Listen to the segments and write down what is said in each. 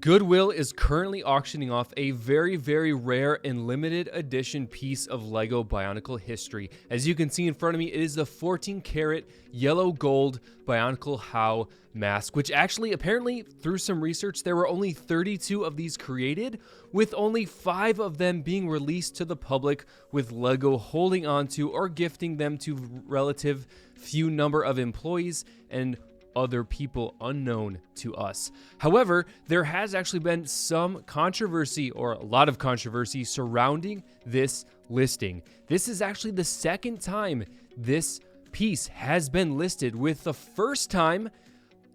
Goodwill is currently auctioning off a very, very rare and limited edition piece of LEGO Bionicle history. As you can see in front of me, it is the 14-karat yellow gold Bionicle How mask, which actually, apparently, through some research, there were only 32 of these created, with only 5 of them being released to the public, with LEGO holding onto or gifting them to relative few number of employees and other people unknown to us. However, there has actually been some controversy, or a lot of controversy, surrounding this listing. This is actually the second time this piece has been listed, with the first time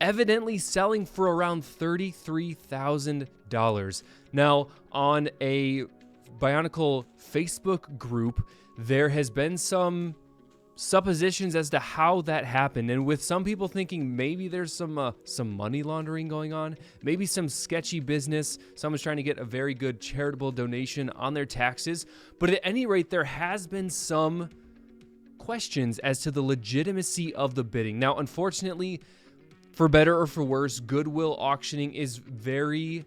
evidently selling for around $33,000. Now, on a Bionicle Facebook group, there has been some suppositions as to how that happened, and with some people thinking maybe there's some money laundering going on, maybe some sketchy business, someone's trying to get a very good charitable donation on their taxes. But at any rate, there has been some questions as to the legitimacy of the bidding. Now, unfortunately, for better or for worse, Goodwill auctioning is very,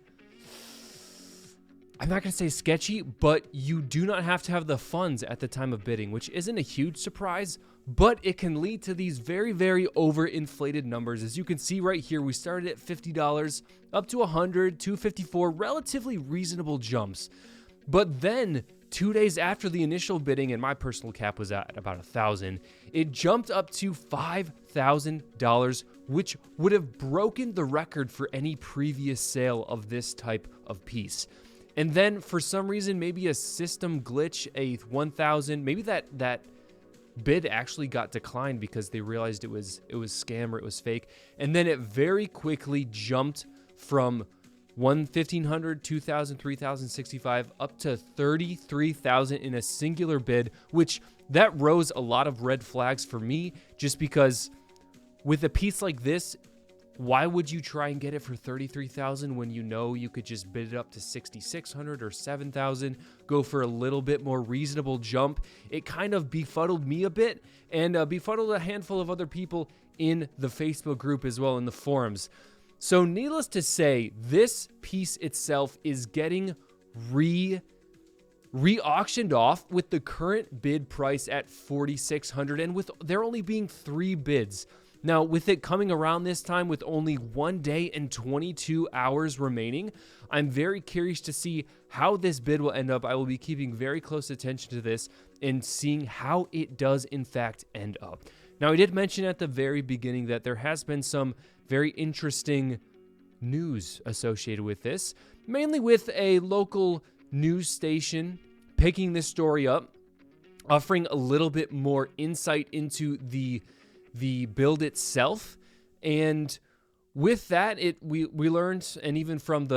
I'm not going to say sketchy, but you do not have to have the funds at the time of bidding, which isn't a huge surprise, but it can lead to these very, very overinflated numbers. As you can see right here, we started at $50 up to $100, $254, relatively reasonable jumps. But then 2 days after the initial bidding, and my personal cap was at about $1,000, it jumped up to $5,000, which would have broken the record for any previous sale of this type of piece. And then for some reason, maybe a system glitch, a 1,000, maybe that bid actually got declined because they realized it was scam or it was fake. And then it very quickly jumped from 1,500, 2,000, 3,065 up to 33,000 in a singular bid, which that rose a lot of red flags for me, just because with a piece like this, why would you try and get it for $33,000 when you know you could just bid it up to $6,600 or $7,000, go for a little bit more reasonable jump? It kind of befuddled me a bit, and befuddled a handful of other people in the Facebook group as well, in the forums. So needless to say, this piece itself is getting re-auctioned off with the current bid price at $4,600, and with there only being 3 bids. Now, with it coming around this time with only 1 day and 22 hours remaining, I'm very curious to see how this bid will end up. I will be keeping very close attention to this and seeing how it does in fact end up. Now, I did mention at the very beginning that there has been some very interesting news associated with this, mainly with a local news station picking this story up, offering a little bit more insight into the build itself. And with that, we learned, and even from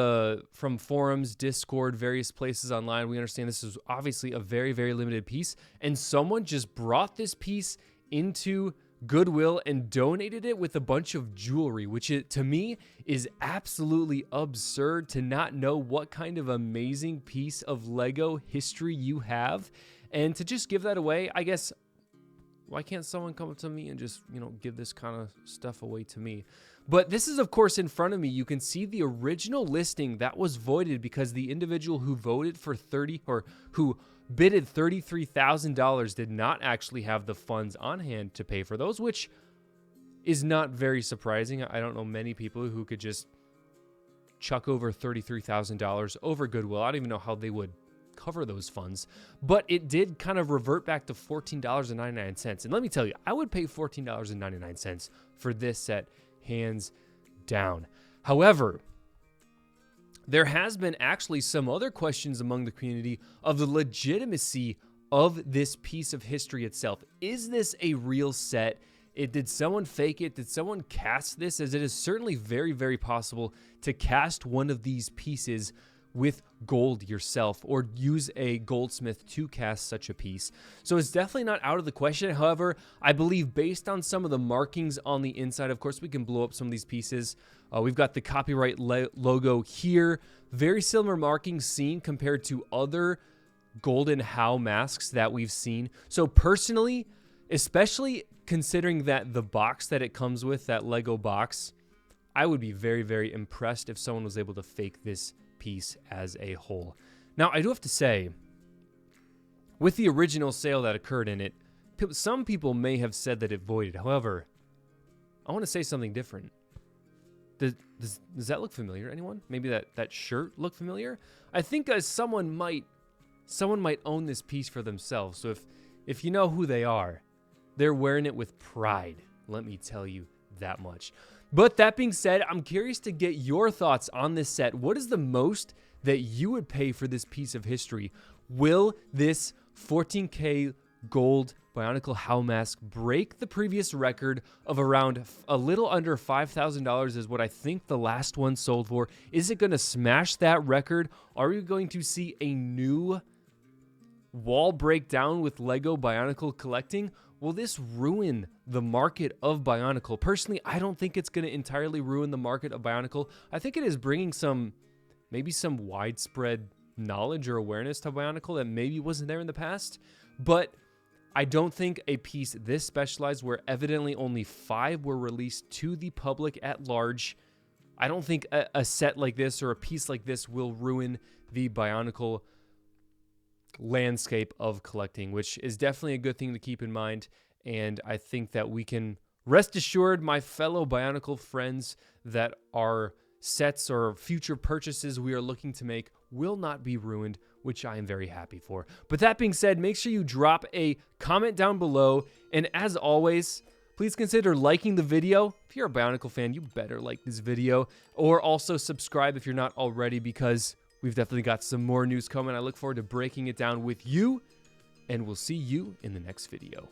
forums, Discord, various places online, we understand this is obviously a very, very limited piece, and someone just brought this piece into Goodwill and donated it with a bunch of jewelry, which to me is absolutely absurd to not know what kind of amazing piece of Lego history you have, and to just give that away. I guess, why can't someone come up to me and just, give this kind of stuff away to me? But this is, of course, in front of me. You can see the original listing that was voided because the individual who voted for who bidded $33,000 did not actually have the funds on hand to pay for those, which is not very surprising. I don't know many people who could just chuck over $33,000 over Goodwill. I don't even know how they would cover those funds, but it did kind of revert back to $14.99. And let me tell you, I would pay $14.99 for this set, hands down. However, there has been actually some other questions among the community of the legitimacy of this piece of history itself. Is this a real set? Did someone fake it? Did someone cast this? As it is certainly very, very possible to cast one of these pieces with gold yourself, or use a goldsmith to cast such a piece. So it's definitely not out of the question. However, I believe based on some of the markings on the inside, of course, we can blow up some of these pieces. We've got the copyright logo here. Very similar markings seen compared to other golden How masks that we've seen. So personally, especially considering that the box that it comes with, that Lego box, I would be very, very impressed if someone was able to fake this piece as a whole. Now, I do have to say, with the original sale that occurred in it, some people may have said that it voided. However, I want to say something different. Does that look familiar to anyone? Maybe that shirt look familiar? I think someone might own this piece for themselves. So if you know who they are, they're wearing it with pride. Let me tell you that much. But that being said, I'm curious to get your thoughts on this set. What is the most that you would pay for this piece of history? Will this 14K gold Bionicle Howl Mask break the previous record of around a little under $5,000 is what I think the last one sold for? Is it going to smash that record? Are we going to see a new wall breakdown with Lego Bionicle collecting? Will this ruin the market of Bionicle? Personally, I don't think it's going to entirely ruin the market of Bionicle. I think it is bringing maybe some widespread knowledge or awareness to Bionicle that maybe wasn't there in the past. But I don't think a piece this specialized, where evidently only 5 were released to the public at large, I don't think a set like this or a piece like this will ruin the Bionicle landscape of collecting, which is definitely a good thing to keep in mind. And I think that we can rest assured, my fellow Bionicle friends, that our sets or future purchases we are looking to make will not be ruined, which I am very happy for. But that being said, make sure you drop a comment down below. And as always, please consider liking the video. If you're a Bionicle fan, you better like this video. Or also subscribe if you're not already, because we've definitely got some more news coming. I look forward to breaking it down with you, and we'll see you in the next video.